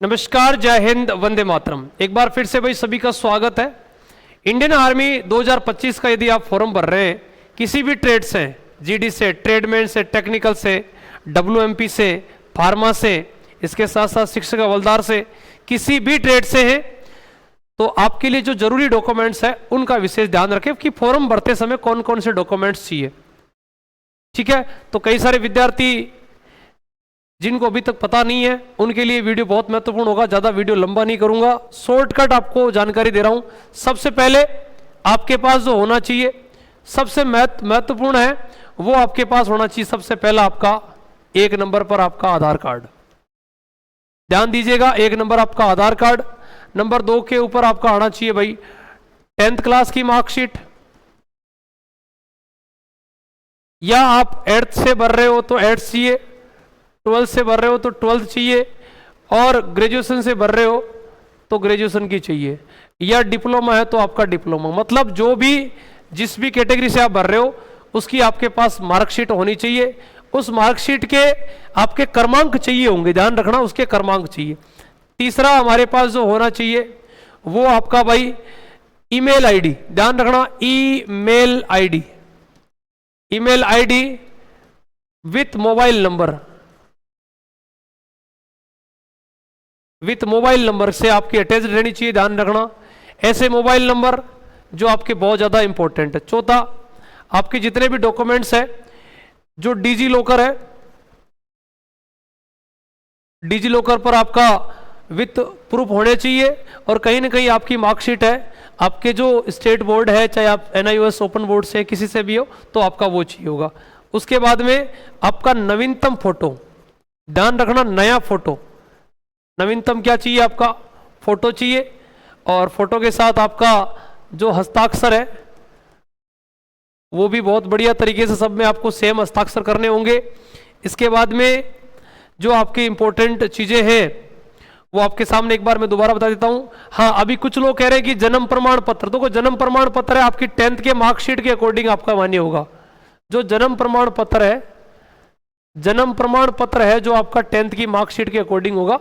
नमस्कार, जय हिंद, वंदे मातरम। एक बार फिर से भाई सभी का स्वागत है। इंडियन आर्मी 2025 का यदि आप फॉर्म भर रहे हैं किसी भी ट्रेड से, जीडी से, ट्रेडमैन से, टेक्निकल से, डब्ल्यूएमपी से, फार्मा से, इसके साथ साथ शिक्षक हवलदार से, किसी भी ट्रेड से हैं, तो आपके लिए जो जरूरी डॉक्यूमेंट्स है उनका विशेष ध्यान रखें कि फॉर्म भरते समय कौन कौन से डॉक्यूमेंट्स चाहिए। ठीक है, तो कई सारे विद्यार्थी जिनको अभी तक पता नहीं है उनके लिए वीडियो बहुत महत्वपूर्ण होगा। ज़्यादा वीडियो लंबा नहीं करूंगा, शॉर्टकट आपको जानकारी दे रहा हूं। सबसे पहले आपके पास जो होना चाहिए, सबसे महत्वपूर्ण है, वो आपके पास होना चाहिए सबसे पहला आपका 1 नंबर पर आपका आधार कार्ड। ध्यान दीजिएगा, 1 नंबर आपका आधार कार्ड। नंबर 2 के ऊपर आपका आना चाहिए भाई 10th क्लास की मार्कशीट, या आप 8th से भर रहे हो तो 8th चाहिए, 12th से भर रहे हो तो 12th चाहिए, और ग्रेजुएशन से भर रहे हो तो ग्रेजुएशन की चाहिए, या डिप्लोमा है तो आपका डिप्लोमा। मतलब जो भी जिस भी कैटेगरी से आप भर रहे हो उसकी आपके पास मार्कशीट होनी चाहिए। उस मार्कशीट के आपके क्रमांक चाहिए होंगे, ध्यान रखना उसके क्रमांक चाहिए। तीसरा हमारे पास जो होना चाहिए वो आपका भाई ईमेल आईडी, ध्यान रखना email ID, email ID with mobile number, with mobile number से आपकी अटैच रहनी चाहिए, ध्यान रखना। ऐसे मोबाइल नंबर जो आपके बहुत ज़्यादा इंपॉर्टेंट है। चौथा, आपके जितने भी डॉक्यूमेंट्स हैं जो डिजी लॉकर है, डिजी लॉकर पर आपका विथ प्रूफ होने चाहिए, और कहीं ना कहीं आपकी मार्कशीट है, आपके जो स्टेट बोर्ड है, चाहे आप NIOS ओपन बोर्ड से किसी से भी हो तो आपका वो चाहिए होगा। उसके बाद में आपका नवीनतम फोटो, ध्यान रखना नया फोटो, नवीनतम क्या चाहिए, आपका फोटो चाहिए, और फोटो के साथ आपका जो हस्ताक्षर है वो भी बहुत बढ़िया तरीके से सब में आपको सेम हस्ताक्षर करने होंगे। इसके बाद में जो आपकी इंपॉर्टेंट चीजें हैं वो आपके सामने एक बार मैं दोबारा बता देता हूं। हाँ, अभी कुछ लोग कह रहे हैं कि जन्म प्रमाण पत्र, तो जन्म प्रमाण पत्र है आपकी 10th के मार्कशीट के अकॉर्डिंग आपका मान्य होगा। जो जन्म प्रमाण पत्र है, जन्म प्रमाण पत्र है जो आपका 10th की मार्कशीट के अकॉर्डिंग होगा,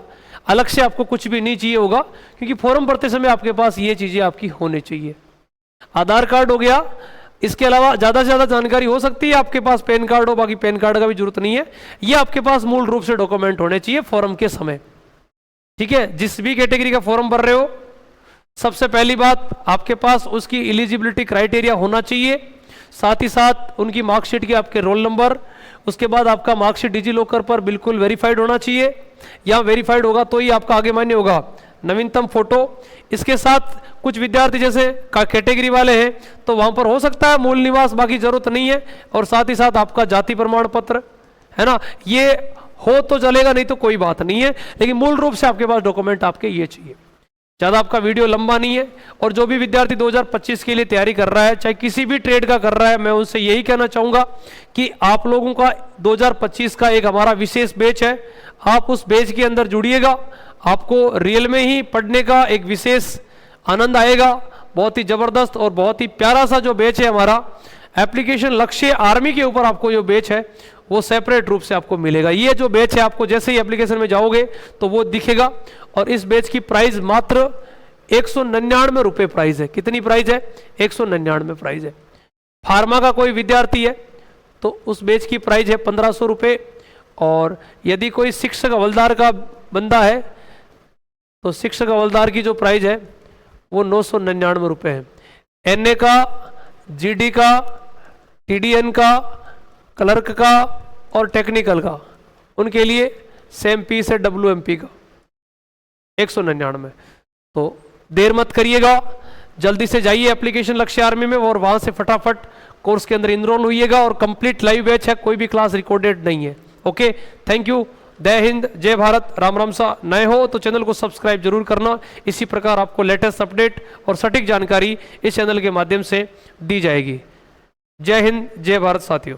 अलग से आपको कुछ भी नहीं चाहिए होगा, क्योंकि फॉर्म भरते समय आपके पास ये चीजें आपकी होनी चाहिए। आधार कार्ड हो गया, इसके अलावा ज्यादा से ज्यादा जानकारी हो सकती है आपके पास पैन कार्ड हो, बाकी पैन कार्ड का भी जरूरत नहीं है। ये आपके पास मूल रूप से डॉक्यूमेंट होने चाहिए फॉर्म के समय। ठीक है, जिस भी कैटेगरी का फॉर्म भर रहे हो, सबसे पहली बात आपके पास उसकी एलिजिबिलिटी क्राइटेरिया होना चाहिए, साथ ही साथ उनकी मार्कशीट के आपके रोल नंबर, उसके बाद आपका मार्कशीट डिजी लॉकर पर बिल्कुल वेरीफाइड होना चाहिए, या वेरीफाइड होगा तो ही आपका आगे मान्य होगा। नवीनतम फोटो, इसके साथ कुछ विद्यार्थी जैसे कैटेगरी वाले हैं तो वहां पर हो सकता है मूल निवास, बाकी जरूरत नहीं है, और साथ ही साथ आपका जाति प्रमाण पत्र है ना, ये हो तो चलेगा, नहीं तो कोई बात नहीं है, लेकिन मूल रूप से आपके पास डॉक्यूमेंट आपके ये चाहिए। ज़्यादा आपका वीडियो लंबा नहीं है, और जो भी विद्यार्थी 2025 के लिए तैयारी कर रहा है, चाहे किसी भी ट्रेड का कर रहा है, मैं उनसे यही कहना चाहूँगा कि आप लोगों का 2025 का एक हमारा विशेष बैच है, आप उस बैच के अंदर जुड़िएगा, आपको रियल में ही पढ़ने का एक विशेष आनंद आएगा। बहुत ही ज़बरदस्त और बहुत ही प्यारा सा जो बैच है हमारा एप्लीकेशन लक्ष्य आर्मी के ऊपर, आपको जो बैच है वो सेपरेट रूप से आपको मिलेगा। ये जो बैच है आपको जैसे ही एप्लीकेशन में जाओगे तो वो दिखेगा, और इस बैच की प्राइस मात्र 199 रुपये प्राइस है। कितनी प्राइस है? 199 प्राइस है। फार्मा का कोई विद्यार्थी है तो उस बैच की प्राइस है 1500 रुपये, और यदि कोई शिक्षक हवलदार का बंदा है तो शिक्षक हवलदार की जो प्राइस है वो 999 रुपये है। NA का, GD का, TDN का, क्लर्क का और टेक्निकल का, उनके लिए सेम फीस है WMP का 199। तो देर मत करिएगा, जल्दी से जाइए एप्लीकेशन लक्ष्य आर्मी में, और वहां से फटाफट कोर्स के अंदर इनरोल होइएगा। और कंप्लीट लाइव बैच है, कोई भी क्लास रिकॉर्डेड नहीं है। ओके, थैंक यू, जय हिंद, जय भारत, राम राम सा। नए हो तो चैनल को सब्सक्राइब जरूर करना, इसी प्रकार आपको लेटेस्ट अपडेट और सटीक जानकारी इस चैनल के माध्यम से दी जाएगी। जय हिंद, जय भारत साथियों।